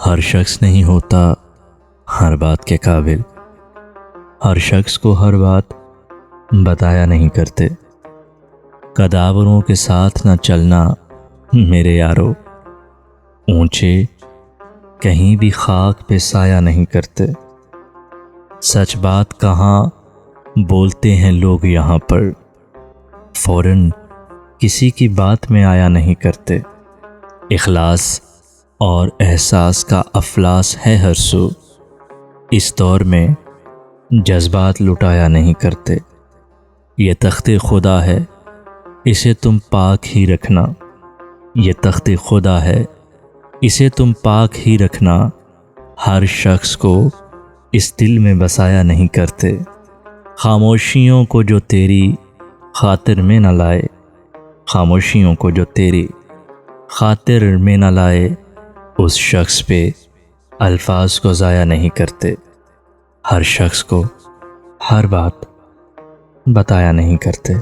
ہر شخص نہیں ہوتا ہر بات کے قابل، ہر شخص کو ہر بات بتایا نہیں کرتے۔ کداوروں کے ساتھ نہ چلنا میرے یارو، اونچے کہیں بھی خاک پہ سایہ نہیں کرتے۔ سچ بات کہاں بولتے ہیں لوگ یہاں پر، فوراً کسی کی بات میں آیا نہیں کرتے۔ اخلاص اور احساس کا افلاس ہے ہر سو، اس دور میں جذبات لٹایا نہیں کرتے۔ یہ تخت خدا ہے اسے تم پاک ہی رکھنا، یہ تخت خدا ہے اسے تم پاک ہی رکھنا۔ ہر شخص کو اس دل میں بسایا نہیں کرتے۔ خاموشیوں کو جو تیری خاطر میں نہ لائے، خاموشیوں کو جو تیری خاطر میں نہ لائے، اس شخص پہ الفاظ کو ضائع نہیں کرتے۔ ہر شخص کو ہر بات بتایا نہیں کرتے۔